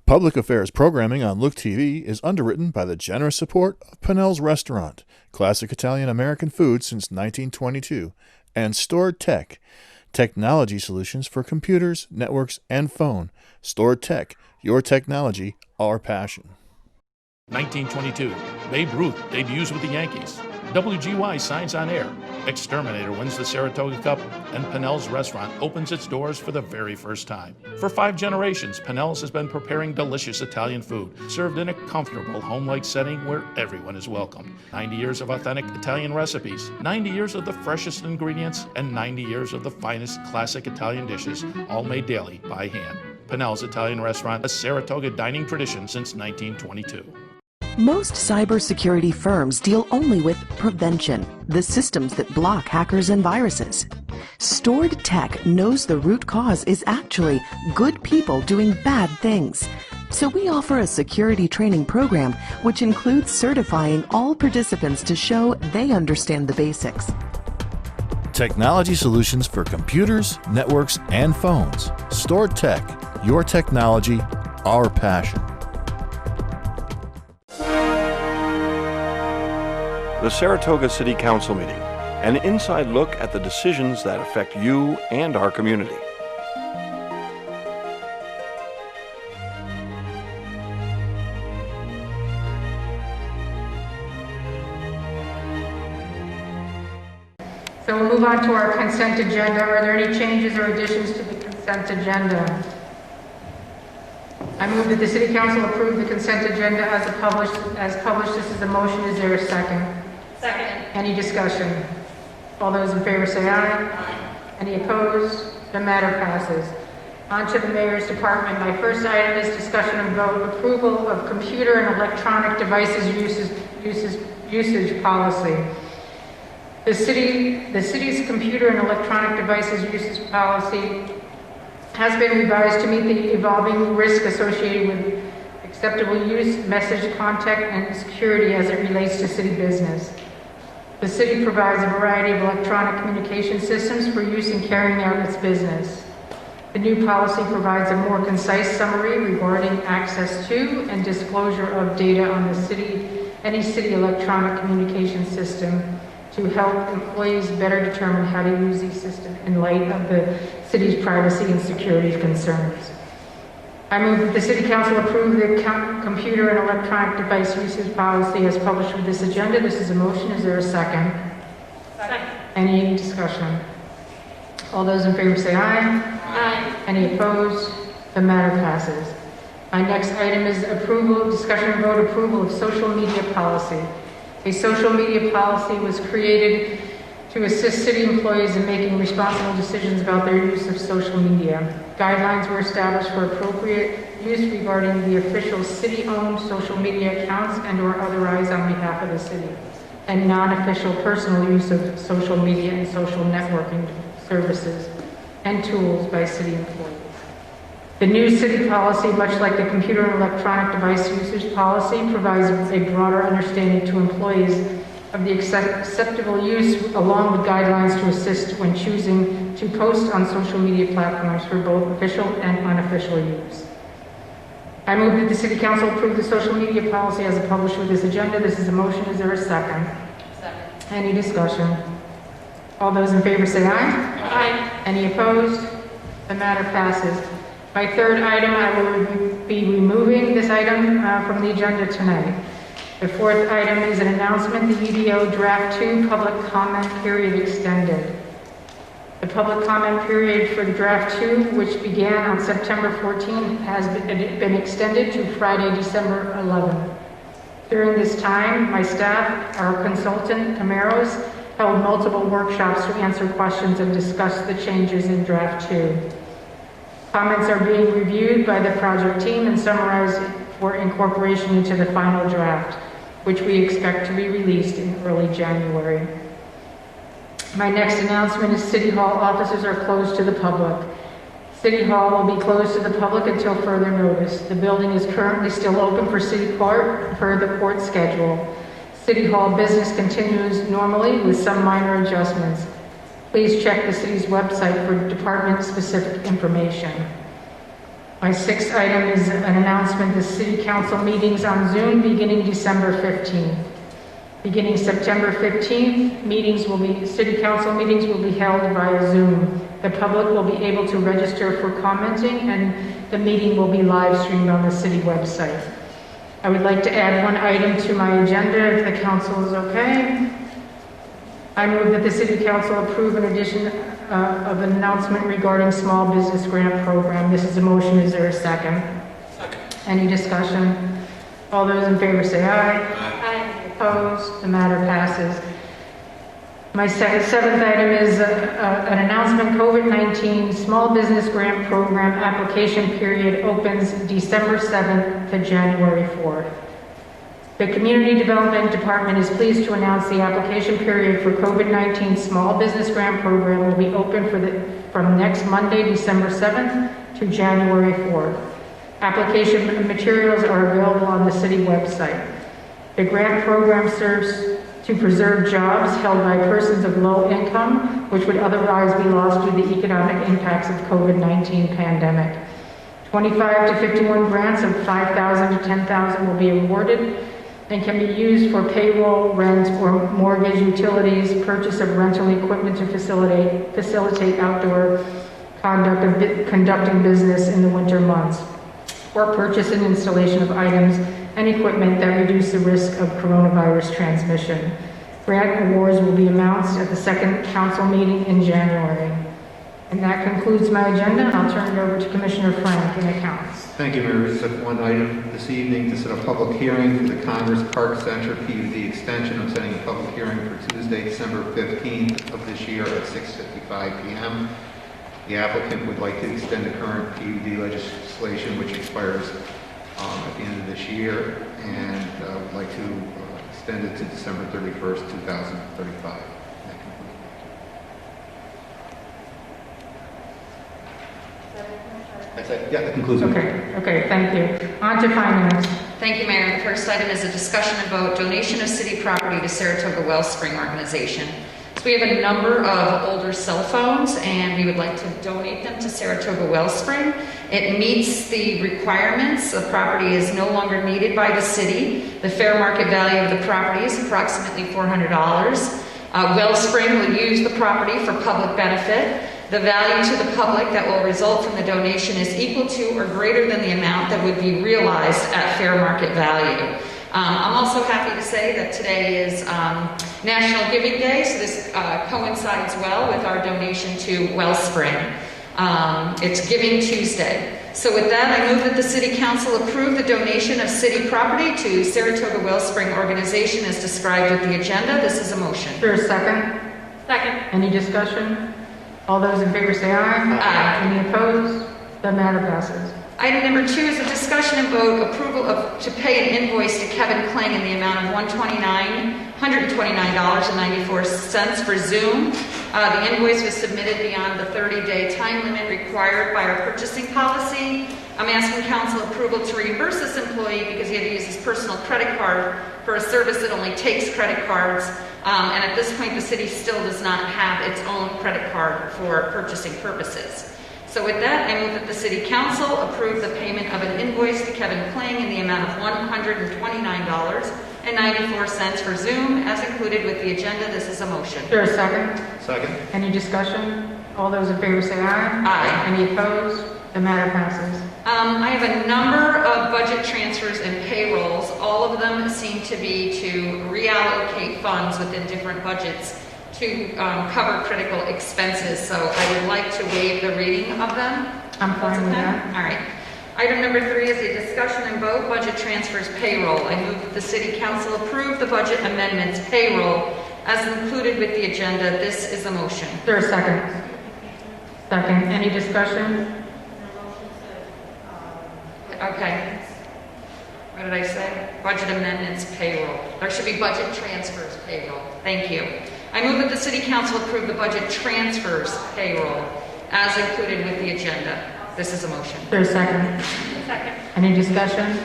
Public affairs programming on Look TV is underwritten by the generous support of Pinnell's Restaurant, classic Italian-American food since 1922, and Stored Tech, technology solutions for computers, networks, and phone. Stored Tech, your technology, our passion. 1922, Babe Ruth debuts with the Yankees. WGY signs on air. Exterminator wins the Saratoga Cup, and Pinnell's Restaurant opens its doors for the very first time. For 5 generations, Pinnell's has been preparing delicious Italian food, served in a comfortable, home-like setting where everyone is welcome. 90 years of authentic Italian recipes, 90 years of the freshest ingredients, and 90 years of the finest classic Italian dishes, all made daily by hand. Pinnell's Italian Restaurant, a Saratoga dining tradition since 1922. Most cybersecurity firms deal only with prevention, the systems that block hackers and viruses. Stored Tech knows the root cause is actually good people doing bad things. So we offer a security training program which includes certifying all participants to show they understand the basics. Technology solutions for computers, networks, and phones. Stored Tech, your technology, our passion. The Saratoga City Council meeting, an inside look at the decisions that affect you and our community. So we'll move on to our consent agenda. Are there any changes or additions to the consent agenda? I move that the City Council approve the consent agenda as published. This is a motion. Is there a second? Second. Any discussion? All those in favor say aye. Aye. Any opposed? The matter passes. On to the Mayor's Department. My first item is discussion and vote approval of computer and electronic devices usage policy. The city's computer and electronic devices usage policy has been revised to meet the evolving risk associated with acceptable use, message contact, and security as it relates to city business. The city provides a variety of electronic communication systems for use in carrying out its business. The new policy provides a more concise summary regarding access to and disclosure of data on any city electronic communication system to help employees better determine how to use these systems in light of the city's privacy and security concerns. I move that the City Council approve the computer and electronic device usage policy as published with this agenda. This is a motion. Is there a second? Second. Any discussion? All those in favor say aye. Aye. Any opposed? The matter passes. My next item is discussion and vote approval of social media policy. A social media policy was created to assist city employees in making responsible decisions about their use of social media. Guidelines were established for appropriate use regarding the official city-owned social media accounts and/or otherwise on behalf of the city, and non-official personal use of social media and social networking services and tools by city employees. The new city policy, much like the computer and electronic device usage policy, provides a broader understanding to employees of the acceptable use, along with guidelines to assist when choosing to post on social media platforms for both official and unofficial use. I move that the City Council approve the social media policy as published with this agenda. This is a motion. Is there a second? Second. Any discussion? All those in favor say aye. Aye. Any opposed? The matter passes. My third item, I will be removing this item from the agenda tonight. The fourth item is an announcement, the UDO Draft 2 public comment period extended. The public comment period for the Draft 2, which began on September 14, has been extended to Friday, December 11. During this time, my staff, our consultant, Camaros, held multiple workshops to answer questions and discuss the changes in Draft 2. Comments are being reviewed by the project team and summarized for incorporation into the final draft, which we expect to be released in early January. My next announcement is City Hall offices are closed to the public. City Hall will be closed to the public until further notice. The building is currently still open for City Court per the court schedule. City Hall business continues normally with some minor adjustments. Please check the city's website for department-specific information. My sixth item is an announcement: the City Council meetings on Zoom beginning December 15th. Beginning September 15th, City Council meetings will be held via Zoom. The public will be able to register for commenting, and the meeting will be live streamed on the city website. I would like to add one item to my agenda, if the council is okay. I move that the City Council approve an addition of an announcement regarding small business grant program. This is a motion. Is there a second? Second. Any discussion? All those in favor say aye. Aye. Opposed? The matter passes. My seventh item is an announcement: COVID-19 Small Business Grant Program application period opens December 7th to January 4th. The Community Development Department is pleased to announce the application period for COVID-19 Small Business Grant Program will be open from next Monday, December 7th to January 4th. Application materials are available on the city website. The grant program serves to preserve jobs held by persons of low income, which would otherwise be lost due to the economic impacts of COVID-19 pandemic. 25 to 51 grants of $5,000 to $10,000 will be awarded and can be used for payroll, rent, or mortgage, utilities, purchase of rental equipment to facilitate outdoor conducting business in the winter months, or purchase and installation of items and equipment that reduce the risk of coronavirus transmission. Grant awards will be announced at the second council meeting in January. And that concludes my agenda. I'll turn it over to Commissioner Frank in accounts. Thank you, Mayor. We set one item this evening to set a public hearing for the Congress Park Center PUD extension. I'm setting a public hearing for Tuesday, December 15th of this year at 6:55 p.m. The applicant would like to extend the current PUD legislation, which expires at the end of this year, and would like to extend it to December 31st, 2035. That concludes it. Okay, thank you. On to finance. Thank you, Mayor. The first item is a discussion and vote donation of city property to Saratoga Wellspring organization. So we have a number of older cell phones, and we would like to donate them to Saratoga Wellspring. It meets the requirements. The property is no longer needed by the city. The fair market value of the property is approximately $400. Wellspring will use the property for public benefit. The value to the public that will result from the donation is equal to or greater than the amount that would be realized at fair market value. I'm also happy to say that today is National Giving Day, so this coincides well with our donation to Wellspring. It's Giving Tuesday. So with that, I move that the City Council approve the donation of city property to Saratoga Wellspring organization as described with the agenda. This is a motion. Is there a second? Second. Any discussion? All those in favor say aye. Aye. Any opposed? The matter passes. Item number 2 is a discussion and vote approval to pay an invoice to Kevin Kling in the amount of $129.94 for Zoom. The invoice was submitted beyond the 30-day time limit required by our purchasing policy. I'm asking council approval to reimburse this employee because he had to use his personal credit card for a service that only takes credit cards. And at this point, the city still does not have its own credit card for purchasing purposes. So with that, I move that the City Council approve the payment of an invoice to Kevin Kling in the amount of $129.94 for Zoom, as included with the agenda. This is a motion. Is there a second? Second. Any discussion? All those in favor say aye. Aye. Any opposed? The matter passes. I have a number of budget transfers and payrolls. All of them seem to be to reallocate funds within different budgets to cover critical expenses. So I would like to waive the reading of them. I'm fine with that. All right. Item number 3 is a discussion and vote budget transfers payroll. I move that the City Council approve the budget amendments payroll as included with the agenda. This is a motion. Is there a second? Second. Any discussion? Okay. What did I say? Budget amendments payroll. There should be budget transfers payroll. Thank you. I move that the City Council approve the budget transfers payroll as included with the agenda. This is a motion. Is there a second? Second. Any discussion?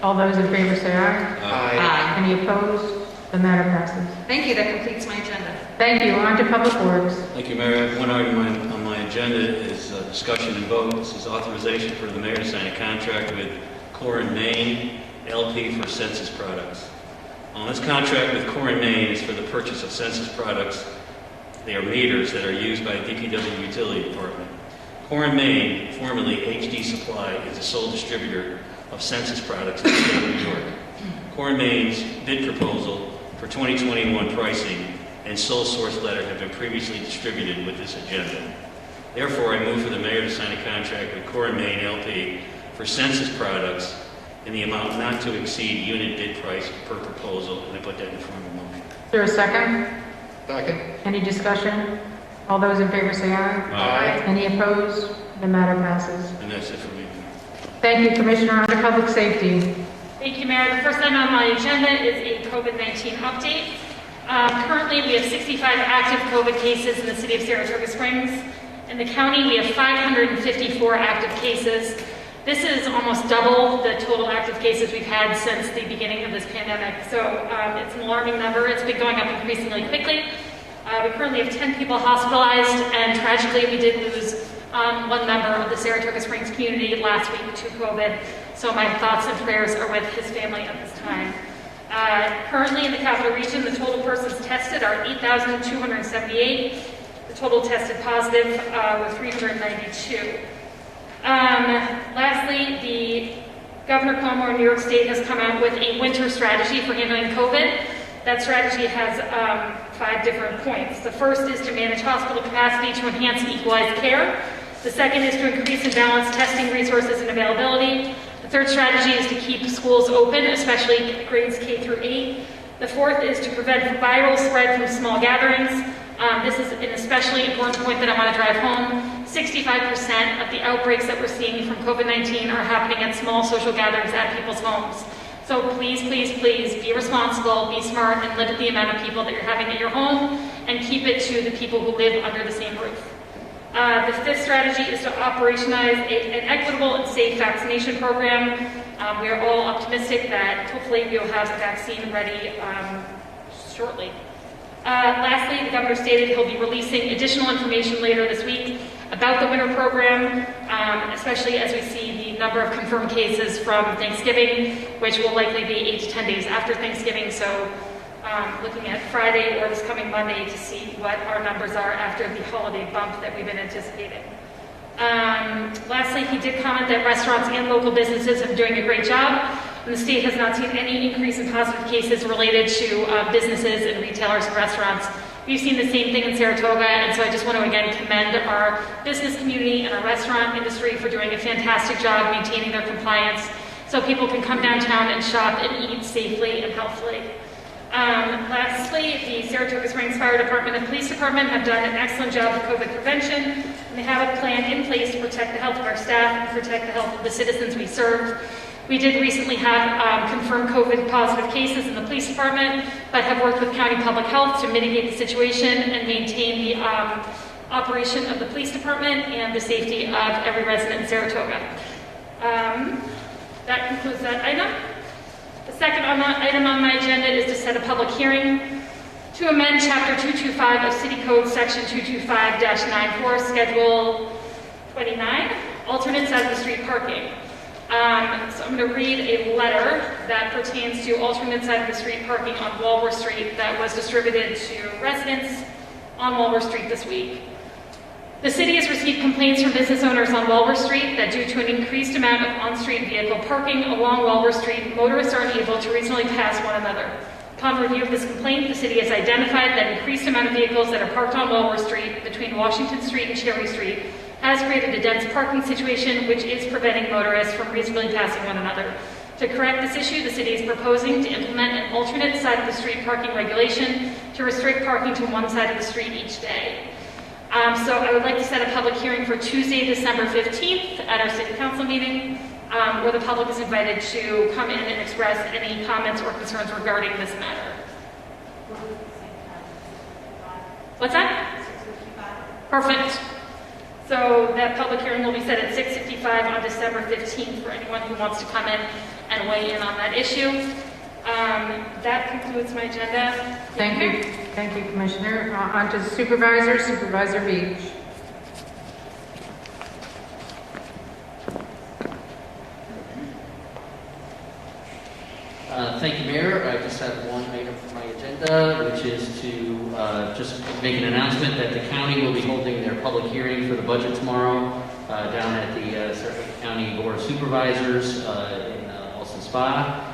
All those in favor say aye. Aye. Any opposed? The matter passes. Thank you. That completes my agenda. Thank you. On to Public Works. Thank you, Mayor. I have one item on my agenda agenda is discussion and vote. This is authorization for the mayor to sign a contract with Core & Main LP for census products. This contract with Core & Main is for the purchase of census products. They are meters that are used by the DPW Utility Department. Core & Main, formerly HD Supply, is the sole distributor of census products in the state of New York. Core & Main's bid proposal for 2021 pricing and sole source letter have been previously distributed with this agenda. Therefore, I move for the mayor to sign a contract with Core & Main LP for census products in the amount not to exceed unit bid price per proposal, and I put that in form of a motion. Is there a second? Second. Any discussion? All those in favor say aye. Aye. Any opposed? The matter passes. And that's it for me. Thank you, Commissioner. Under Public Safety. Thank you, Mayor. The first item on my agenda is a COVID-19 update. Currently, we have 65 active COVID cases in the city of Saratoga Springs. In the county, we have 554 active cases. This is almost double the total active cases we've had since the beginning of this pandemic. So it's an alarming number. It's been going up increasingly quickly. We currently have 10 people hospitalized, and tragically, we did lose one member of the Saratoga Springs community last week to COVID. So my thoughts and prayers are with his family at this time. Currently in the Capital Region, the total persons tested are 8,278. The total tested positive were 392. Lastly, the Governor Cuomo in New York State has come out with a winter strategy for handling COVID. That strategy has 5 different points. The first is to manage hospital capacity to enhance and equalize care. The second is to increase and balance testing resources and availability. The third strategy is to keep schools open, especially grades K through 8. The fourth is to prevent viral spread from small gatherings. This is an especially important point that I want to drive home. 65% of the outbreaks that we're seeing from COVID-19 are happening at small social gatherings at people's homes. So please, please, please be responsible, be smart, and limit the amount of people that you're having at your home, and keep it to the people who live under the same roof. The fifth strategy is to operationalize an equitable and safe vaccination program. We are all optimistic that hopefully we will have a vaccine ready shortly. Lastly, the governor stated he'll be releasing additional information later this week about the winter program, especially as we see the number of confirmed cases from Thanksgiving, which will likely be 8 to 10 days after Thanksgiving. So looking at Friday or this coming Monday to see what our numbers are after the holiday bump that we've been anticipating. Lastly, he did comment that restaurants and local businesses have been doing a great job, and the state has not seen any increase in positive cases related to businesses and retailers and restaurants. We've seen the same thing in Saratoga, and so I just want to again commend our business community and our restaurant industry for doing a fantastic job maintaining their compliance so people can come downtown and shop and eat safely and healthfully. Lastly, the Saratoga Springs Fire Department and Police Department have done an excellent job of COVID prevention, and they have a plan in place to protect the health of our staff and protect the health of the citizens we serve. We did recently have confirmed COVID positive cases in the police department, but have worked with county public health to mitigate the situation and maintain the operation of the police department and the safety of every resident in Saratoga. That concludes that item. The second item on my agenda is to set a public hearing to amend Chapter 225 of City Code Section 225-94, Schedule 29, alternate side of the street parking. So I'm going to read a letter that pertains to alternate side of the street parking on Walworth Street that was distributed to residents on Walworth Street this week. The city has received complaints from business owners on Walworth Street that due to an increased amount of on-street vehicle parking along Walworth Street, motorists are unable to reasonably pass one another. Upon review of this complaint, the city has identified that increased amount of vehicles that are parked on Walworth Street between Washington Street and Cherry Street has created a dense parking situation which is preventing motorists from reasonably passing one another. To correct this issue, the city is proposing to implement an alternate side of the street parking regulation to restrict parking to one side of the street each day. So I would like to set a public hearing for Tuesday, December 15th at our city council meeting, where the public is invited to come in and express any comments or concerns regarding this matter. What's that? 6:55. Perfect. So that public hearing will be set at 6:55 on December 15th for anyone who wants to come in and weigh in on that issue. That concludes my agenda. Thank you. Thank you, Commissioner. On to the Supervisor, Supervisor Beach. Thank you, Mayor. I just have one item for my agenda, which is to just make an announcement that the county will be holding their public hearing for the budget tomorrow down at the Saratoga County Board of Supervisors in Alston Spa.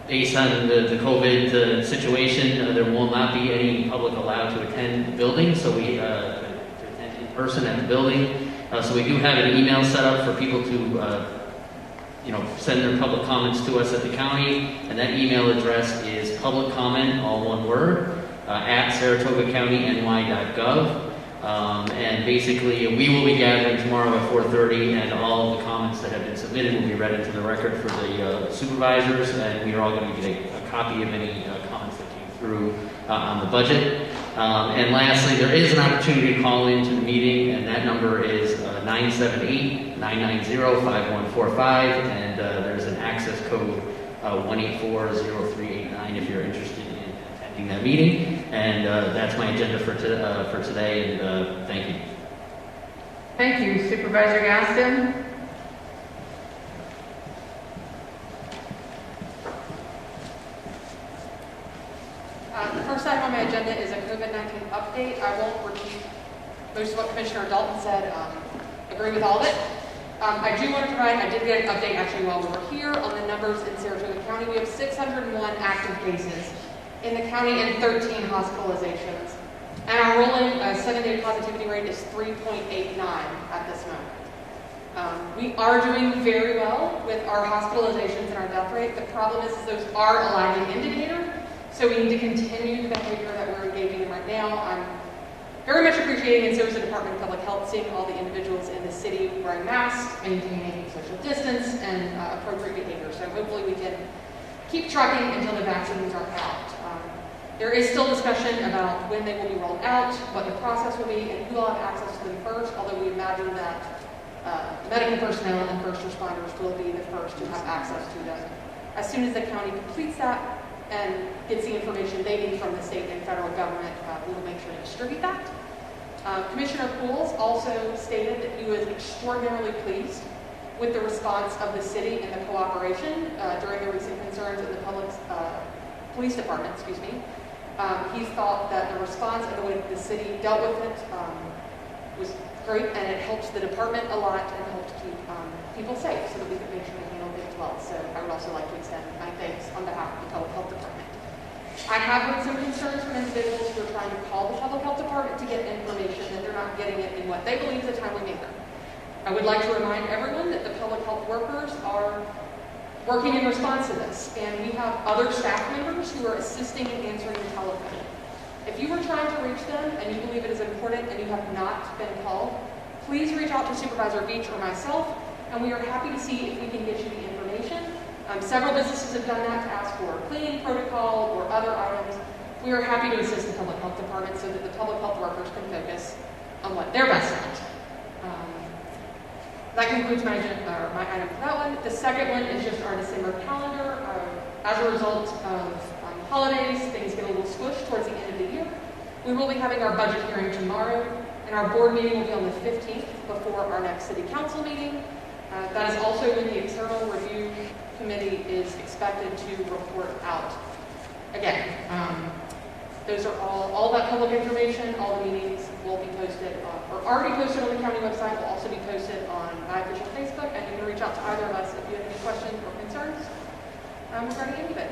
Based on the COVID situation, there will not be any public allowed to attend the building, so we to attend in person at the building. So we do have an email set up for people to send their public comments to us at the county, and that email address is public comment, all one word, at saratogacountyny.gov. And basically, we will be gathering tomorrow at 4:30, and all of the comments that have been submitted will be read into the record for the supervisors, and we are all going to get a copy of any comments that came through on the budget. And lastly, there is an opportunity to call into the meeting, and that number is 978-990-5145, and there's an access code 1840389 if you're interested in attending that meeting. And that's my agenda for today, and thank you. Thank you. Supervisor Gaston? The first item on my agenda is a COVID-19 update. I won't repeat most of what Commissioner Dalton said. Agree with all of it. I do want to provide, I did get an update actually while we were here on the numbers in Saratoga County. We have 601 active cases in the county and 13 hospitalizations. And our rolling 7-day positivity rate is 3.89 at this moment. We are doing very well with our hospitalizations and our death rate. The problem is those are a lagging indicator, so we need to continue the behavior that we're engaging in right now. I'm very much appreciating, and so is the Department of Public Health, seeing all the individuals in the city wearing masks, maintaining social distance, and appropriate behavior. So hopefully we can keep trucking until the vaccines are out. There is still discussion about when they will be rolled out, what the process will be, and who will have access to them first, although we imagine that medical personnel and first responders will be the first to have access to them. As soon as the county completes that and gets the information they need from the state and federal government, we will make sure to distribute that. Commissioner Pools also stated that he was extraordinarily pleased with the response of the city and the cooperation during the recent concerns in the police department, he thought that the response and the way that the city dealt with it was great, and it helps the department a lot and helped keep people safe so that we could make sure they handled it well. So I would also like to extend my thanks on behalf of the Public Health Department. I have heard some concerns from individuals who are trying to call the Public Health Department to get information that they're not getting it in what they believe is a timely manner. I would like to remind everyone that the public health workers are working in response to this, and we have other staff members who are assisting in answering the telephone. If you are trying to reach them and you believe it is important and you have not been called, please reach out to Supervisor Beach or myself, and we are happy to see if we can get you the information. Several businesses have done that to ask for cleaning protocol or other items. We are happy to assist the Public Health Department so that the public health workers can focus on what they're best at. That concludes my item for that one. The second one is just our December calendar. As a result of holidays, things get a little squished towards the end of the year. We will be having our budget hearing tomorrow, and our board meeting will be on the 15th before our next city council meeting. That is also when the external review committee is expected to report out. Again, those are all that public information. All the meetings will be posted, or already posted on the county website, will also be posted on my official Facebook, and you can reach out to either of us if you have any questions or concerns regarding any of it.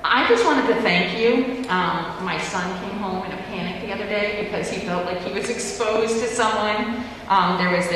I just wanted to thank you. My son came home in a panic the other day because he felt like he was exposed to someone. There was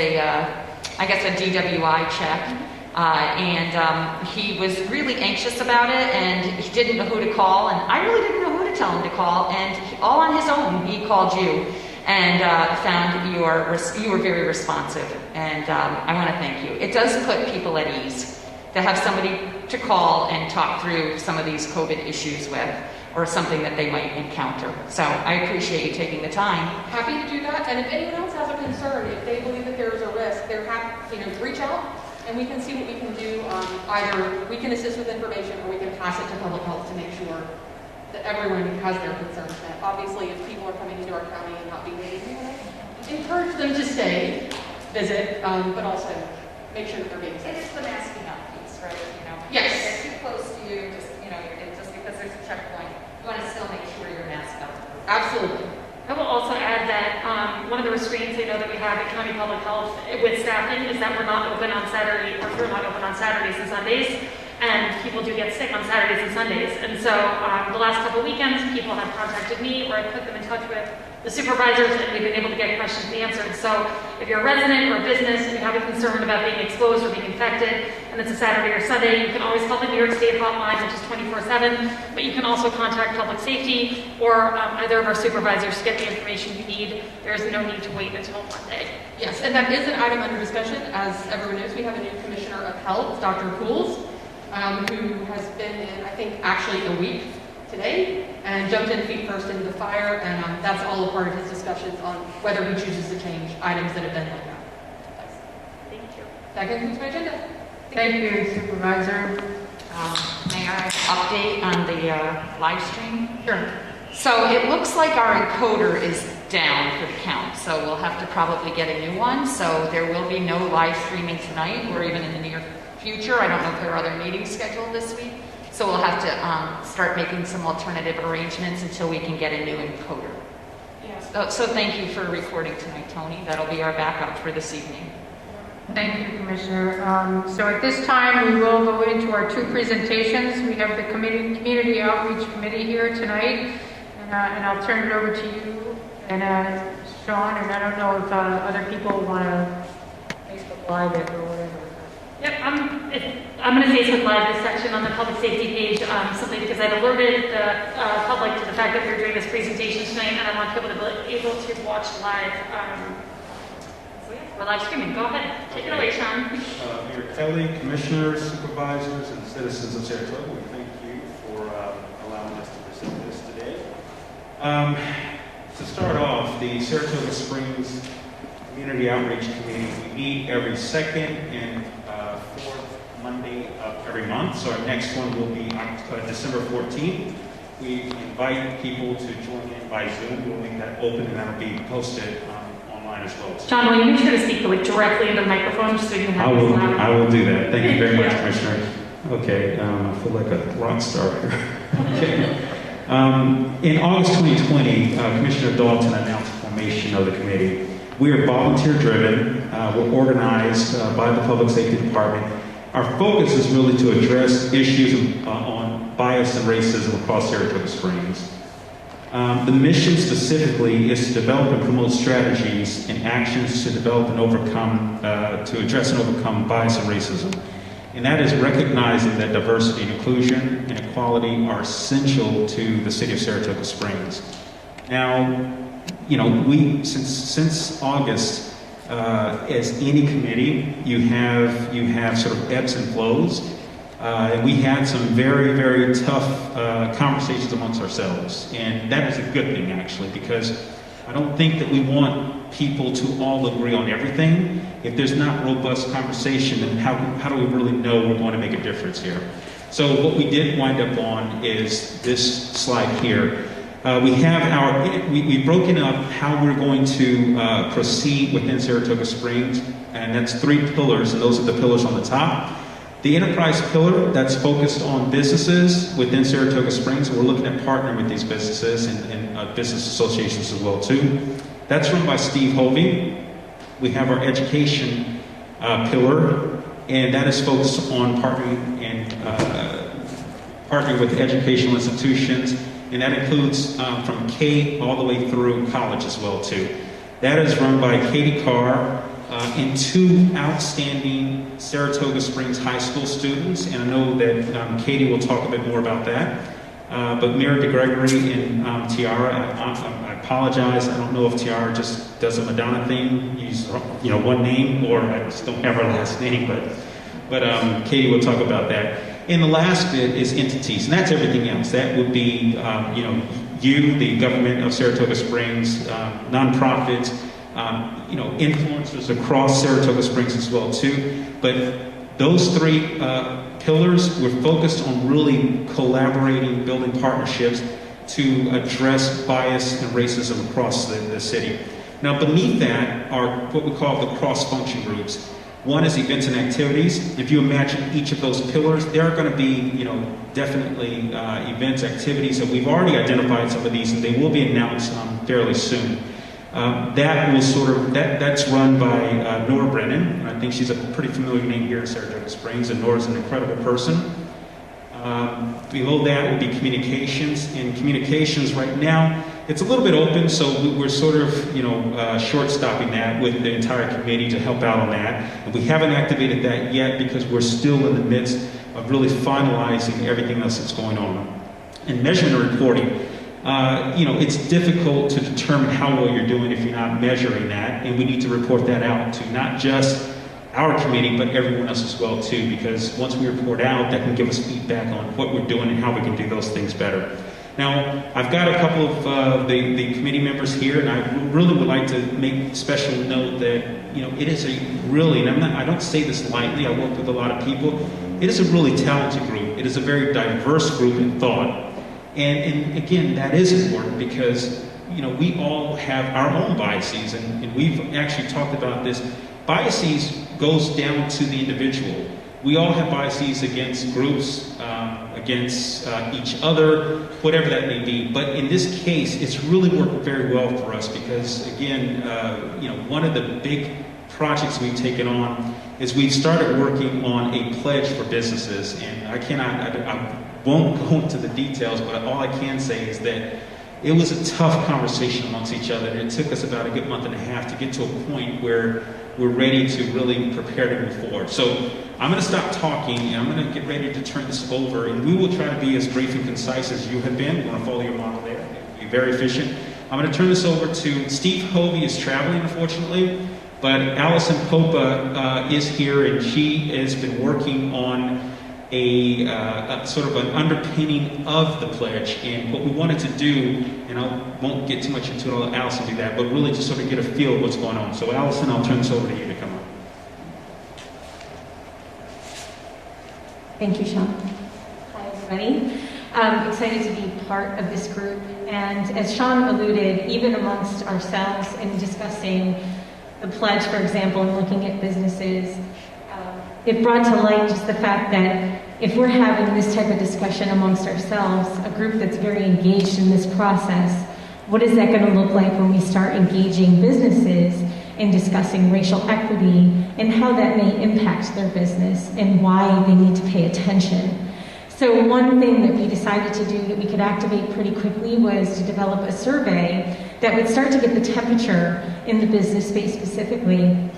I guess a DWI check, and he was really anxious about it, and he didn't know who to call, and I really didn't know who to tell him to call, and all on his own, he called you, and found you were very responsive, and I want to thank you. It does put people at ease to have somebody to call and talk through some of these COVID issues with, or something that they might encounter. So I appreciate you taking the time. Happy to do that, and if anyone else has a concern, if they believe that there is a risk, they're happy, reach out, and we can see what we can do. Either we can assist with information, or we can pass it to public health to make sure that everyone has their concerns met. Obviously, if people are coming into our county and not behaving, encourage them to stay, visit, but also make sure that they're being safe. It is the masking up piece. right? You know, Yes. if they're too close to you, just, you know, just because there's a checkpoint, you want to still make sure you're masked up. Absolutely. I will also add that one of the restraints I know that we have at County Public Health with staffing is that we're not open on Saturday, or we're not open on Saturdays and Sundays, and people do get sick on Saturdays and Sundays. And so the last couple of weekends, people have contacted me, or I put them in touch with the supervisors, and we've been able to get questions answered. So if you're a resident or a business and you have a concern about being exposed or being infected, and it's a Saturday or Sunday, you can always call the New York State hotline, which is 24/7, but you can also contact Public Safety or either of our supervisors to get the information you need. There's no need to wait until Monday. Yes, and that is an item under discussion. As everyone knows, we have a new Commissioner of Health, Dr. Pools, who has been in, I think, actually a week today, and jumped in feet first into the fire, and that's all a part of his discussions on whether he chooses to change items that have been like that. Thank you. That concludes my agenda. Thank you, Supervisor. May I update on the live stream? Sure. So it looks like our encoder is down for the count, so we'll have to probably get a new one. So there will be no live streaming tonight or even in the near future. I don't know if there are other meetings scheduled this week. So we'll have to start making some alternative arrangements until we can get a new encoder. Yes. So thank you for recording tonight, Tony. That'll be our backup for this evening. Thank you, Commissioner. So at this time, we will go into our two presentations. We have the Community Outreach Committee here tonight, and I'll turn it over to you and Sean, and I don't know if other people want to Facebook Live it or whatever. Yep, I'm going to Facebook Live this section on the public safety page simply because I've alerted the public to the fact that we're doing this presentation tonight, and I want people to be able to watch live. So yeah, we're live streaming. Go ahead, take it away, Sean. Mayor Kelly, commissioners, supervisors, and citizens of Saratoga, we thank you for allowing us to present this today. To start off, the Saratoga Springs Community Outreach Committee, we meet every second and fourth Monday of every month. So our next one will be December 14th. We invite people to join in by Zoom. We'll make that open and that'll be posted online as well. John, will you make sure to speak directly into the microphone just so you can have this loud? I will do that. Thank you very much, Commissioner. Okay, I feel like a rock star here. Okay. In August 2020, Commissioner Dalton announced the formation of the committee. We are volunteer driven. We're organized by the Public Safety Department. Our focus is really to address issues on bias and racism across Saratoga Springs. The mission specifically is to develop and promote strategies and actions to develop and overcome, to address and overcome bias and racism. And that is recognizing that diversity and inclusion and equality are essential to the city of Saratoga Springs. Now, you know, we since August, as any committee, you have sort of ebbs and flows, and we had some very, very tough conversations amongst ourselves, and that is a good thing actually, because I don't think that we want people to all agree on everything. If there's not robust conversation, then how do we really know we're going to make a difference here? So what we did wind up on is this slide here. We've broken up how we're going to proceed within Saratoga Springs, and that's 3 pillars, and those are the pillars on the top. The enterprise pillar, that's focused on businesses within Saratoga Springs. We're looking at partnering with these businesses and business associations as well too. That's run by Steve Hovey. We have our education pillar, and that is focused on partnering with educational institutions, and that includes from K all the way through college as well too. That is run by Katie Carr and 2 outstanding Saratoga Springs High School students, and I know that Katie will talk a bit more about that. But Mira DeGregory and Tiara, I apologize. I don't know if Tiara just does a Madonna thing, use one name, or I just don't have her last name. But Katie will talk about that. And the last bit is entities, and that's everything else. That would be you, the government of Saratoga Springs, nonprofits, influencers across Saratoga Springs as well too. But those 3 pillars, we're focused on really collaborating, building partnerships to address bias and racism across the city. Now beneath that are what we call the cross-function groups. One is events and activities. If you imagine each of those pillars, there are going to be, definitely events, activities, and we've already identified some of these, and they will be announced fairly soon. That's run by Nora Brennan. I think she's a pretty familiar name here in Saratoga Springs, and Nora's an incredible person. Below that will be communications. In communications right now, it's a little bit open, so we're sort of, short-stopping that with the entire committee to help out on that. And we haven't activated that yet because we're still in the midst of really finalizing everything else that's going on. And measurement and reporting, it's difficult to determine how well you're doing if you're not measuring that, and we need to report that out to not just our committee, but everyone else as well too, because once we report out, that can give us feedback on what we're doing and how we can do those things better. Now, I've got a couple of the committee members here, and I really would like to make special note that, it is a really, and I don't say this lightly, I work with a lot of people, it is a really talented group. It is a very diverse group in thought. And again, that is important because, we all have our own biases, and we've actually talked about this. Biases goes down to the individual. We all have biases against groups, against each other, whatever that may be. But in this case, it's really worked very well for us because, again, one of the big projects we've taken on is we've started working on a pledge for businesses. And I won't go into the details, but all I can say is that it was a tough conversation amongst each other. It took us about a good month and a half to get to a point where we're ready to really prepare to move forward. So I'm going to stop talking, and I'm going to get ready to turn this over, and we will try to be as brief and concise as you have been. We're going to follow your model there. Be very efficient. I'm going to turn this over to Steve Hovey is traveling, unfortunately, but Allison Popa is here, and she has been working on a sort of an underpinning of the pledge. And what we wanted to do, and I won't get too much into it, I'll let Allison do that, but really just sort of get a feel of what's going on. So Allison, I'll turn this over to you to come on. Thank you, Sean. Hi, everybody. I'm excited to be part of this group. And as Sean alluded, even amongst ourselves in discussing the pledge, for example, and looking at businesses, it brought to light just the fact that if we're having this type of discussion amongst ourselves, a group that's very engaged in this process, what is that going to look like when we start engaging businesses in discussing racial equity and how that may impact their business and why they need to pay attention? So one thing that we decided to do that we could activate pretty quickly was to develop a survey that would start to get the temperature in the business space specifically,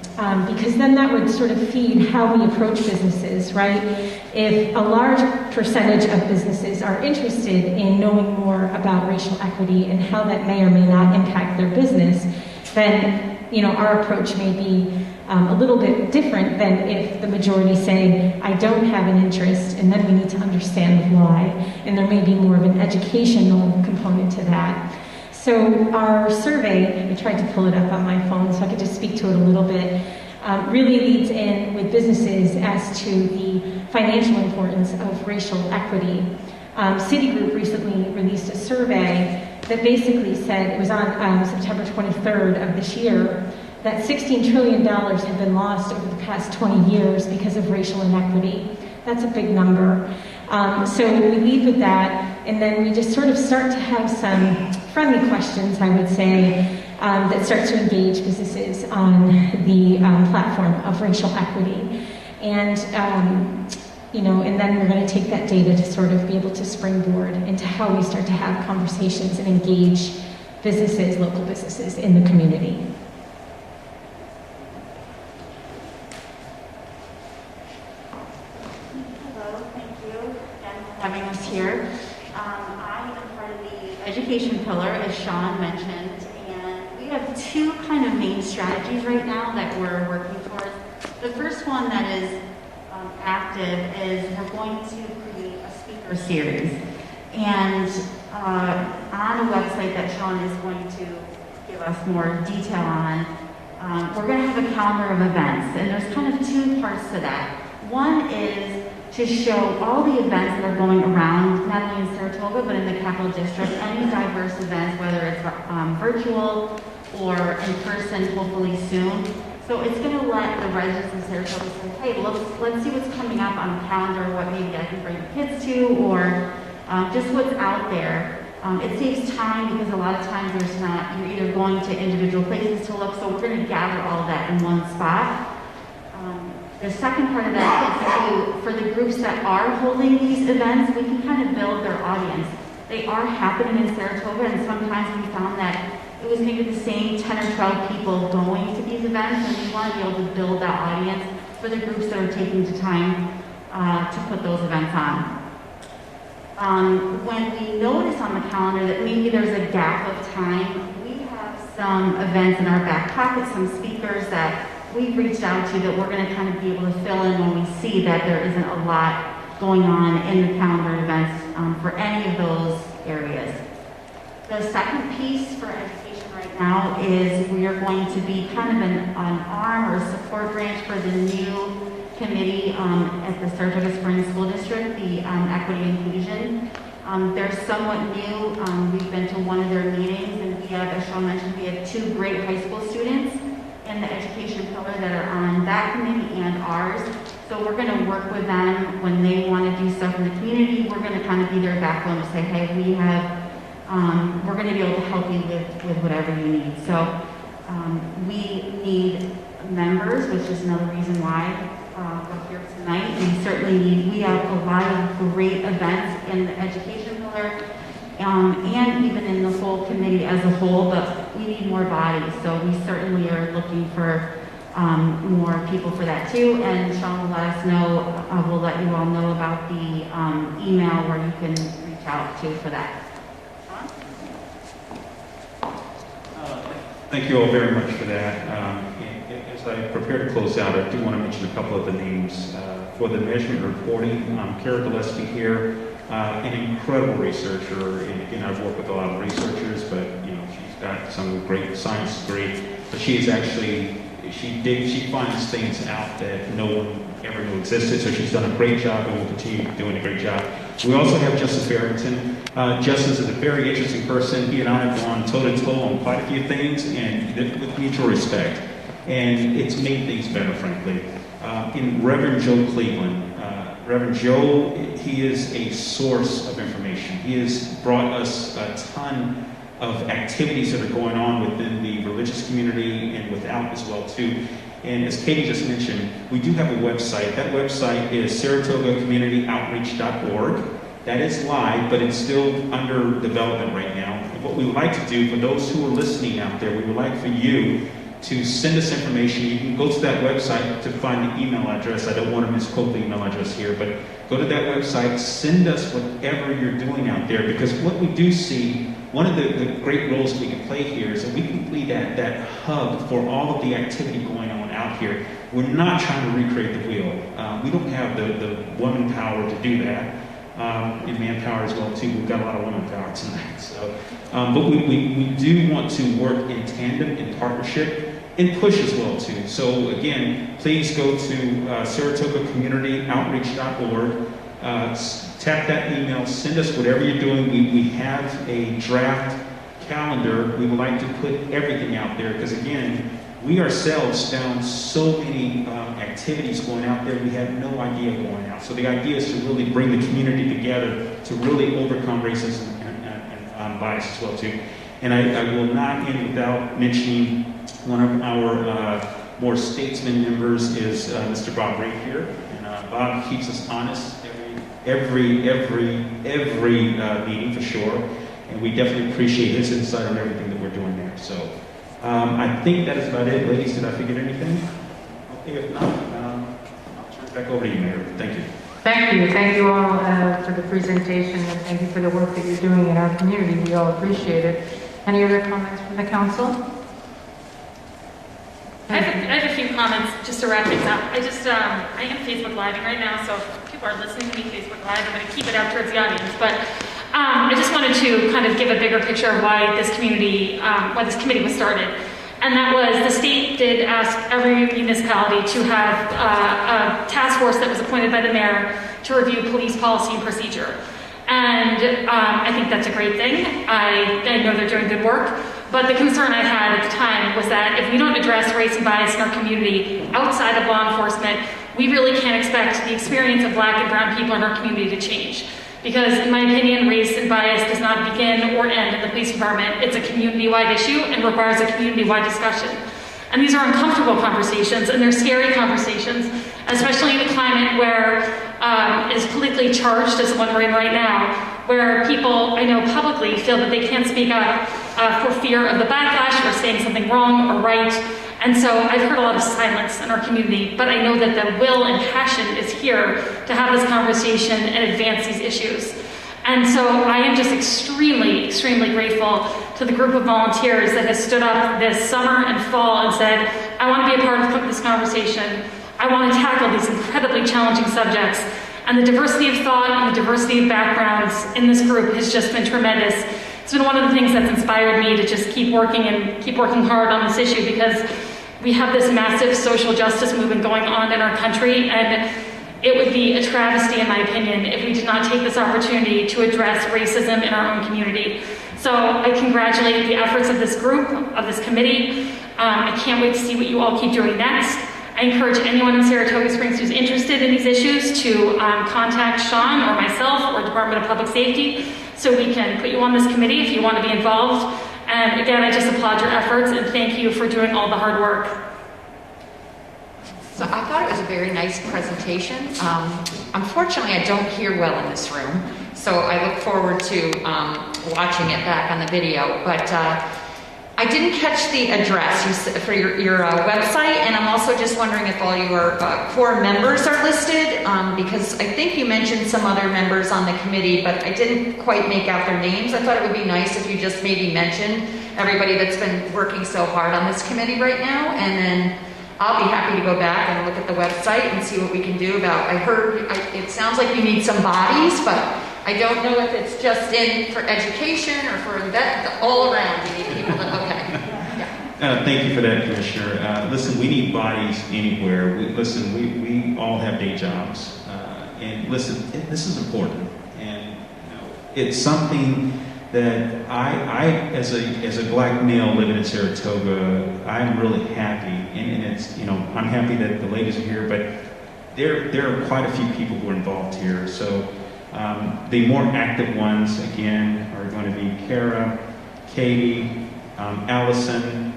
because then that would sort of feed how we approach businesses, right? If a large percentage of businesses are interested in knowing more about racial equity and how that may or may not impact their business, then our approach may be a little bit different than if the majority say, I don't have an interest, and then we need to understand why. And there may be more of an educational component to that. So our survey, I tried to pull it up on my phone so I could just speak to it a little bit, really leads in with businesses as to the financial importance of racial equity. Citigroup recently released a survey that basically said, it was on September 23rd of this year, that $16 trillion have been lost over the past 20 years because of racial inequity. That's a big number. So we lead with that, and then we just sort of start to have some friendly questions, I would say, that start to engage businesses on the platform of racial equity. And, and then we're going to take that data to sort of be able to springboard into how we start to have conversations and engage businesses, local businesses in the community. Having us here. I am part of the education pillar, as Sean mentioned, and we have two kind of main strategies right now that we're working towards. The first one that is active is we're going to create a speaker series, and on a website that Sean is going to give us more detail on, we're going to have a calendar of events, and there's kind of two parts to that. One is to show all the events that are going around, not only in Saratoga, but in the Capital District, any diverse events, whether it's virtual or in person, hopefully soon. So it's going to let the residents of Saratoga say, hey, let's see what's coming up on the calendar, what maybe I can bring the kids to, or just what's out there. It saves time because a lot of times you're either going to individual places to look, so we're going to gather all of that in one spot. The second part of that is for the groups that are holding these events, we can kind of build their audience. They are happening in Saratoga, and sometimes we found that it was maybe the same 10 or 12 people going to these events, and we want to be able to build that audience for the groups that are taking the time to put those events on. When we notice on the calendar that maybe there's a gap of time, we have some events in our back pocket, some speakers that we've reached out to that we're going to kind of be able to fill in when we see that there isn't a lot going on in the calendar events for any of those areas. The second piece for education right now is we are going to be kind of an arm or support branch for the new committee at the Saratoga Springs School District, the Equity and Inclusion. They're somewhat new. We've been to one of their meetings, and we have, as Sean mentioned, we have 2 great high school students in the education pillar that are on that committee and ours. So we're going to work with them when they want to do stuff in the community. We're going to kind of be their backbone to say, hey, we have, we're going to be able to help you with whatever you need. So we need members, which is another reason why we're here tonight. We have a lot of great events in the education pillar, and even in the whole committee as a whole, but we need more bodies. So we certainly are looking for more people for that too. And Sean will let us know, we'll let you all know about the email where you can reach out to for that. Thank you all very much for that. As I prepare to close out, I do want to mention a couple of the names. For the measurement reporting, Kara Gillespie here, an incredible researcher. And again, I've worked with a lot of researchers, but she's got some great science degree. But she is actually, she finds things out that no one ever knew existed. So she's done a great job and will continue doing a great job. We also have Justice Farrington. Justice is a very interesting person. He and I have gone toe-to-toe on quite a few things, and with mutual respect. And it's made things better, frankly. In Reverend Joe Cleveland, Reverend Joe, he is a source of information. He has brought us a ton of activities that are going on within the religious community and without as well, too. And as Katie just mentioned, we do have a website. That website is SaratogaCommunityOutreach.org. That is live, but it's still under development right now. And what we would like to do for those who are listening out there, we would like for you to send us information. You can go to that website to find the email address. I don't want to misquote the email address here, but go to that website, send us whatever you're doing out there, because what we do see, one of the great roles we can play here is that we can be that hub for all of the activity going on out here. We're not trying to recreate the wheel. We don't have the woman power to do that. And manpower as well too. We've got a lot of women power tonight. So, but we do want to work in tandem, in partnership, and push as well too. So again, please go to SaratogaCommunityOutreach.org. Tap that email. Send us whatever you're doing. We have a draft calendar. We would like to put everything out there because again, we ourselves found so many activities going out there we had no idea going out. So the idea is to really bring the community together to really overcome racism and bias as well too. And I will not end without mentioning one of our more statesman members is Mr. Bob Reed here. And Bob keeps us honest every meeting for sure. And we definitely appreciate his insight on everything that we're doing there. So. I think that is about it. Ladies, did I forget anything? Okay, if not, I'll turn it back over to you, Mayor. Thank you. Thank you. Thank you all for the presentation, and thank you for the work that you're doing in our community. We all appreciate it. Any other comments from the council? I have a few comments just to wrap things up. I am Facebook Living right now, so if people are listening to me Facebook Live, I'm going to keep it out towards the audience. But I just wanted to kind of give a bigger picture of why this committee was started. And that was the state did ask every municipality to have a task force that was appointed by the mayor to review police policy and procedure. And I think that's a great thing. I know they're doing good work. But the concern I had at the time was that if we don't address race and bias in our community outside of law enforcement, we really can't expect the experience of Black and brown people in our community to change. Because in my opinion, race and bias does not begin or end in the police department. It's a community-wide issue and requires a community-wide discussion. And these are uncomfortable conversations, and they're scary conversations, especially in a climate where is politically charged, as the one we're in right now, where people, I know publicly, feel that they can't speak up for fear of the backlash or saying something wrong or right. And so I've heard a lot of silence in our community, but I know that the will and passion is here to have this conversation and advance these issues. And so I am just extremely, extremely grateful to the group of volunteers that has stood up this summer and fall and said, I want to be a part of this conversation. I want to tackle these incredibly challenging subjects. And the diversity of thought and the diversity of backgrounds in this group has just been tremendous. It's been one of the things that's inspired me to just keep working hard on this issue, because we have this massive social justice movement going on in our country, and it would be a travesty, in my opinion, if we did not take this opportunity to address racism in our own community. So I congratulate the efforts of this group, of this committee. I can't wait to see what you all keep doing next. I encourage anyone in Saratoga Springs who's interested in these issues to contact Sean or myself or Department of Public Safety, so we can put you on this committee if you want to be involved. And again, I just applaud your efforts and thank you for doing all the hard work. So I thought it was a very nice presentation. Unfortunately, I don't hear well in this room, so I look forward to watching it back on the video. But I didn't catch the address for your website, and I'm also just wondering if all your core members are listed, because I think you mentioned some other members on the committee, but I didn't quite make out their names. I thought it would be nice if you just maybe mentioned everybody that's been working so hard on this committee right now, and then I'll be happy to go back and look at the website and see what we can do about. I heard it sounds like you need some bodies, but I don't know if it's just in for education or for that, all around. You need people that, okay. Yeah. Thank you for that, Commissioner. Listen, we need bodies anywhere. We all have day jobs. And listen, this is important. And it's something that I as a Black male living in Saratoga, I'm really happy. And it's, I'm happy that the ladies are here, but there are quite a few people who are involved here. So the more active ones, again, are going to be Kara, Katie, Allison,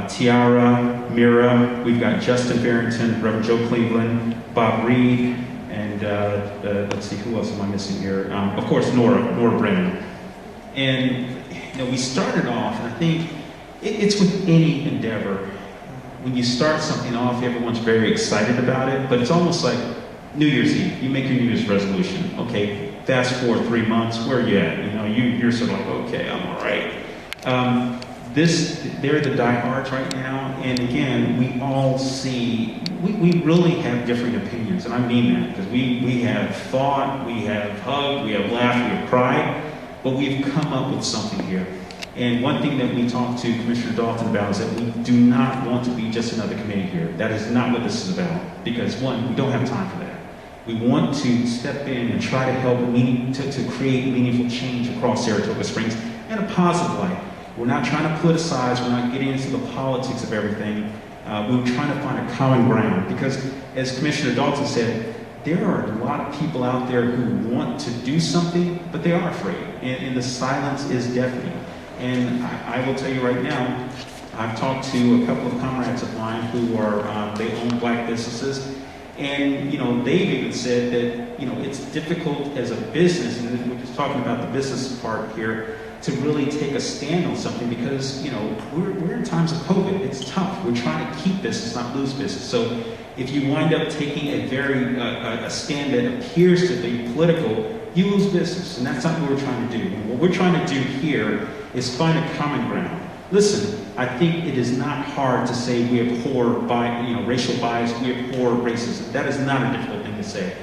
Tiara, Mira. We've got Justin Barrington, Reverend Joe Cleveland, Bob Reed, and let's see, who else am I missing here? Of course, Nora Brennan. And we started off, and I think it's with any endeavor. When you start something off, everyone's very excited about it, but it's almost like New Year's Eve. You make your New Year's resolution. Okay, fast forward 3 months, where are you at? You're sort of like, okay, I'm all right. They're the diehards right now, and again, we all see, we really have different opinions, and I mean that, because we have thought, we have hugged, we have laughed, we have cried, but we've come up with something here. And one thing that we talked to Commissioner Dalton about is that we do not want to be just another committee here. That is not what this is about, because one, we don't have time for that. We want to step in and try to help to create meaningful change across Saratoga Springs in a positive light. We're not trying to politicize, we're not getting into the politics of everything. We're trying to find a common ground, because as Commissioner Dalton said, there are a lot of people out there who want to do something, but they are afraid, and the silence is deafening. And I will tell you right now, I've talked to a couple of comrades of mine who are, they own Black businesses, and they've even said that it's difficult as a business, and we're just talking about the business part here, to really take a stand on something, because we're in times of COVID. It's tough. We're trying to keep business, not lose business. So if you wind up taking a stand that appears to be political, you lose business, and that's not what we're trying to do. And what we're trying to do here is find a common ground. Listen, I think it is not hard to say we abhor racial bias, we abhor racism. That is not a difficult thing to say.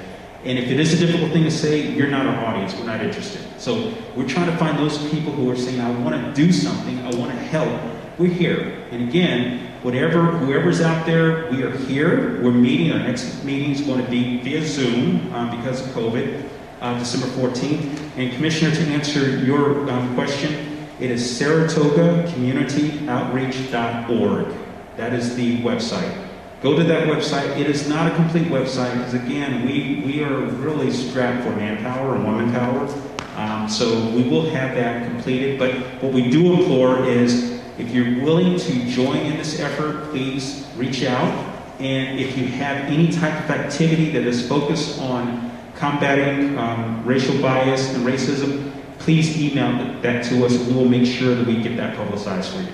And if it is a difficult thing to say, you're not our audience, we're not interested. So we're trying to find those people who are saying, I want to do something, I want to help. We're here. And again, whoever's out there, we are here. We're meeting. Our next meeting is going to be via Zoom because of COVID, December 14th. And Commissioner, to answer your question, It is SaratogaCommunityOutreach.org. That is the website. Go to that website. It is not a complete website because, again, we are really strapped for manpower and woman power. So we will have that completed. But what we do implore is if you're willing to join in this effort, please reach out. And if you have any type of activity that is focused on combating racial bias and racism, please email that to us and we will make sure that we get that publicized for you.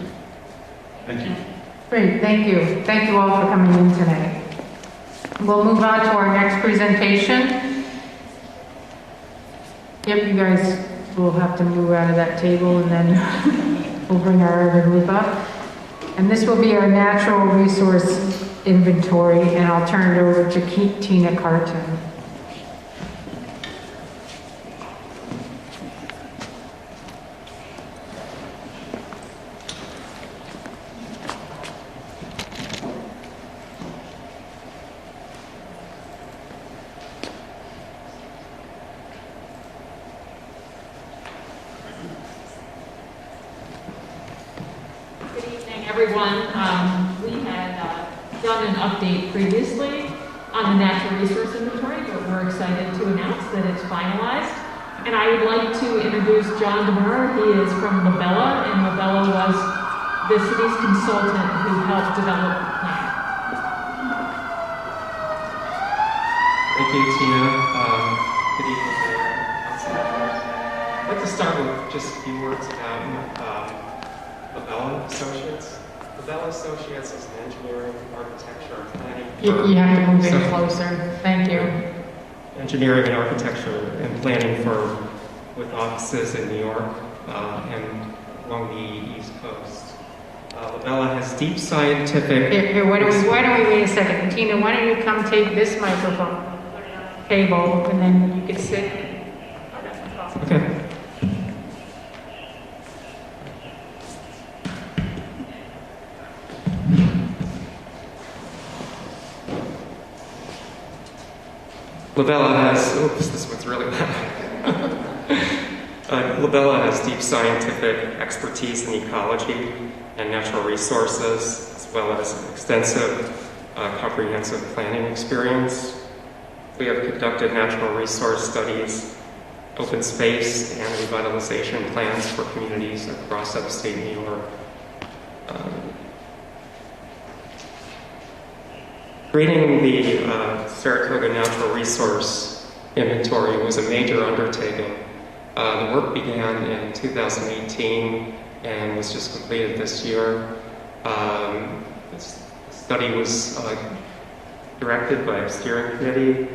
Thank you. Great, thank you. Thank you all for coming in tonight. We'll move on to our next presentation. Yep, you guys will have to move out of that table and then we'll bring our other group up. And this will be our natural resource inventory, and I'll turn it over to Tina Carton. Everyone, we had done an update previously on the natural resource inventory, but we're excited to announce that it's finalized. And I would like to introduce John DeMar. He is from Labella, and Labella was the city's consultant who helped develop the plan. Thank you, Tina. Good evening, Mayor. I'd like to start with just a few words about Labella Associates. Labella Associates is an engineering, architecture, and planning firm. You have to move in closer. Thank you. Engineering and architecture and planning firm with offices in New York and along the East Coast. Labella has deep scientific... Here, why don't we wait a second? Tina, why don't you come take this microphone, table, and then you can sit. Okay. Labella has, oops, this one's really loud. Labella has deep scientific expertise in ecology and natural resources, as well as an extensive, comprehensive planning experience. We have conducted natural resource studies, open space, and revitalization plans for communities across upstate New York. Creating the Saratoga Natural Resource Inventory was a major undertaking. The work began in 2018 and was just completed this year. The study was directed by a steering committee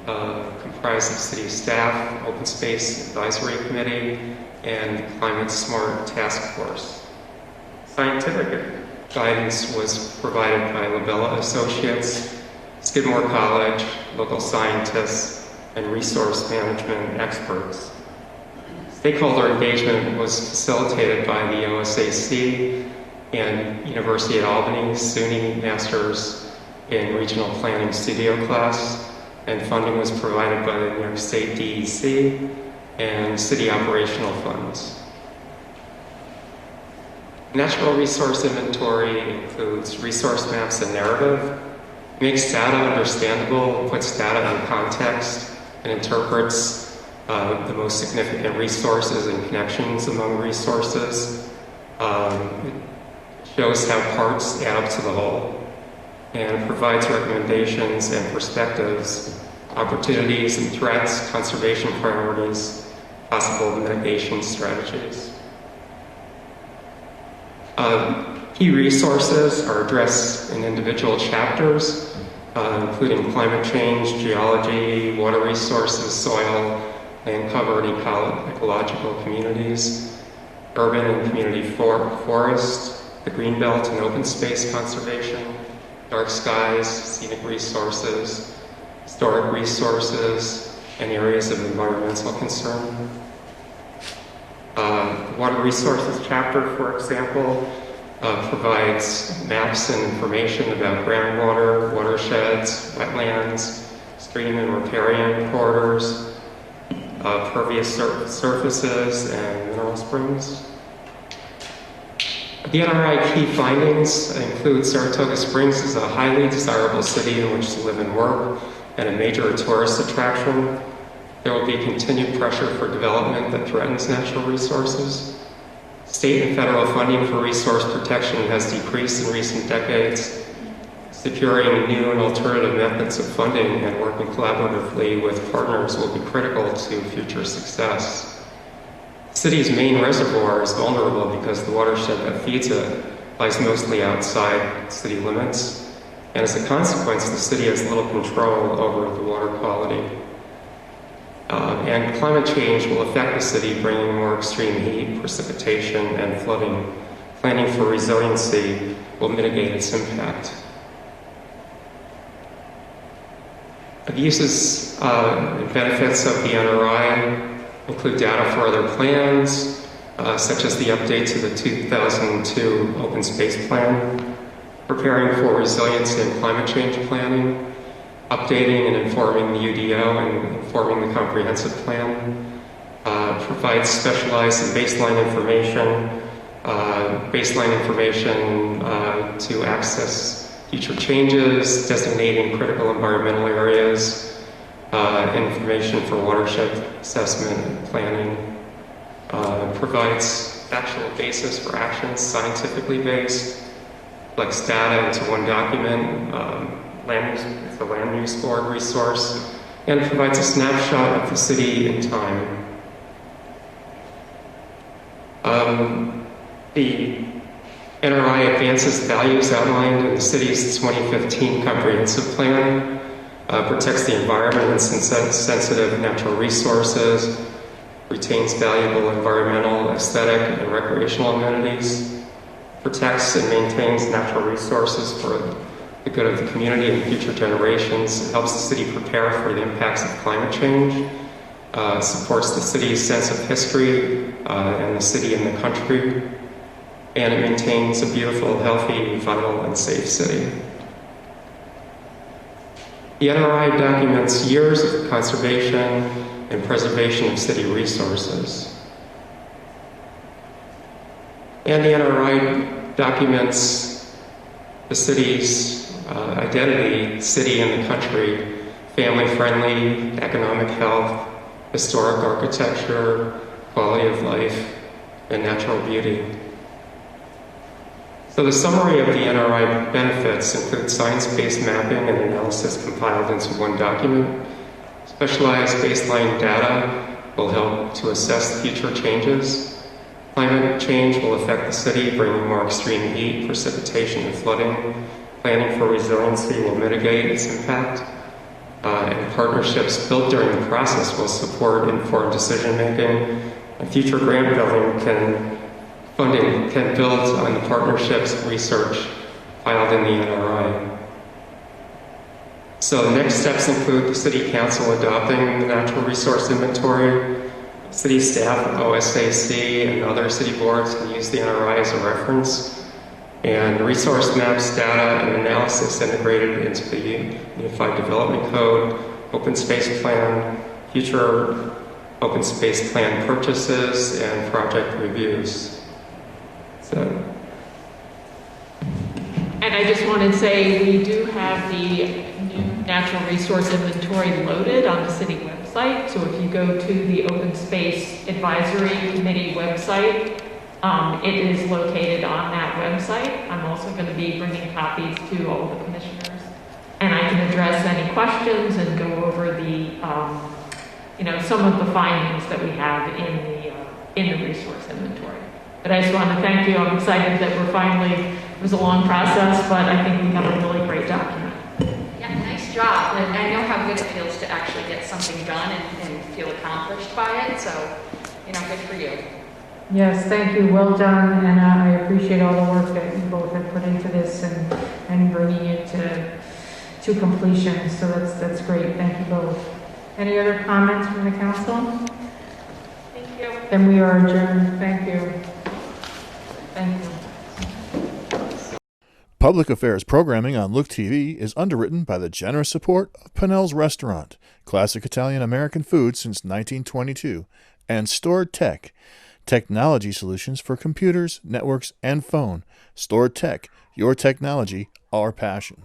comprised of city staff, open space advisory committee, and climate smart task force. Scientific guidance was provided by Labella Associates, Skidmore College, local scientists, and resource management experts. Stakeholder engagement was facilitated by the OSAC and University at Albany SUNY Masters in Regional Planning Studio class, and funding was provided by the New York State DEC and city operational funds. Natural resource inventory includes resource maps and narrative, makes data understandable, puts data in context, and interprets the most significant resources and connections among resources. It shows how parts add up to the whole, and provides recommendations and perspectives, opportunities and threats, conservation priorities, possible mitigation strategies. Key resources are addressed in individual chapters, including climate change, geology, water resources, soil, land cover, and ecological communities, urban and community forest, the greenbelt and open space conservation, dark skies, scenic resources, historic resources, and areas of environmental concern. The water resources chapter, for example, provides maps and information about groundwater, watersheds, wetlands, stream and riparian corridors, pervious surfaces, and mineral springs. The NRI key findings include Saratoga Springs is a highly desirable city in which to live and work and a major tourist attraction. There will be continued pressure for development that threatens natural resources. State and federal funding for resource protection has decreased in recent decades. Securing new and alternative methods of funding and working collaboratively with partners will be critical to future success. The city's main reservoir is vulnerable because the watershed that feeds it lies mostly outside city limits, and as a consequence, the city has little control over the water quality. And climate change will affect the city, bringing more extreme heat, precipitation, and flooding. Planning for resiliency will mitigate its impact. The uses and benefits of the NRI include data for other plans, such as the update to the 2002 Open Space Plan, preparing for resiliency and climate change planning, updating and informing the UDO and informing the comprehensive plan, provides specialized and baseline information to access future changes, designating critical environmental areas, information for watershed assessment and planning, provides factual basis for actions, scientifically based, collects data into one document, the land use board resource, and provides a snapshot of the city in time. The NRI advances values outlined in the city's 2015 comprehensive plan, protects the environment and sensitive natural resources, retains valuable environmental, aesthetic, and recreational amenities, protects and maintains natural resources for the good of the community and future generations. It helps the city prepare for the impacts of climate change, supports the city's sense of history and the city and the country, and it maintains a beautiful, healthy, vital, and safe city. The NRI documents years of conservation and preservation of city resources. And the NRI documents the city's identity, city and the country, family-friendly, economic health, historic architecture, quality of life, and natural beauty. So the summary of the NRI benefits include science-based mapping and analysis compiled into one document. Specialized baseline data will help to assess future changes. Climate change will affect the city, bringing more extreme heat, precipitation, and flooding. Planning for resiliency will mitigate its impact. And partnerships built during the process will support informed decision-making. And future grant funding can build on the partnerships research filed in the NRI. So the next steps include the City Council adopting the Natural Resource Inventory. City staff, OSAC, and other city boards can use the NRI as a reference. And resource maps, data, and analysis integrated into the Unified Development Code, Open Space Plan, future Open Space Plan purchases, and project reviews. And I just want to say we do have the new natural resource inventory loaded on the city website. So if you go to the Open Space Advisory Committee website, it is located on that website. I'm also going to be bringing copies to all the commissioners, and I can address any questions and go over the, some of the findings that we have in the resource inventory. But I just want to thank you. I'm excited that we're finally, it was a long process, but I think we have a really great document. Yeah, nice job. And I know how good it feels to actually get something done and feel accomplished by it. So, good for you. Yes, thank you. Well done. And I appreciate all the work that you both have put into this and bringing it to completion. So that's great. Thank you both. Any other comments from the council? Thank you. Then we are adjourned. Thank you. Thank you. Public Affairs programming on Look TV is underwritten by the generous support of Pennell's Restaurant, classic Italian-American food since 1922, and Stored Tech, Technology solutions for computers, networks, and phone. Stored Tech, your technology, our passion.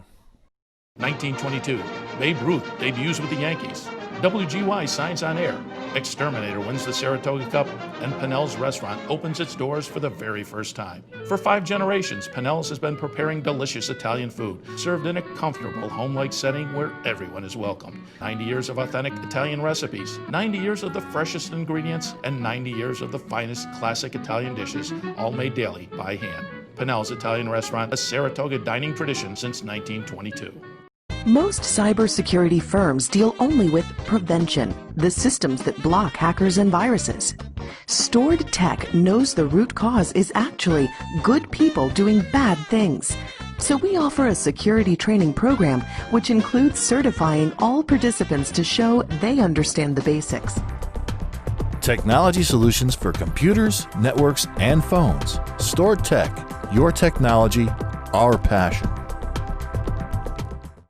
1922, Babe Ruth debuts with the Yankees. WGY signs on air. Exterminator wins the Saratoga Cup, and Pennell's restaurant opens its doors for the very first time. For 5 generations, Pennell's has been preparing delicious Italian food, served in a comfortable, home-like setting where everyone is welcome. 90 years of authentic Italian recipes, 90 years of the freshest ingredients, and 90 years of the finest classic Italian dishes, all made daily by hand. Pennell's Italian Restaurant, a Saratoga dining tradition since 1922. Most cybersecurity firms deal only with prevention, the systems that block hackers and viruses. Stored Tech knows the root cause is actually good people doing bad things. So we offer a security training program which includes certifying all participants to show they understand the basics. Technology solutions for computers, networks, and phones. Stored Tech, your technology, our passion.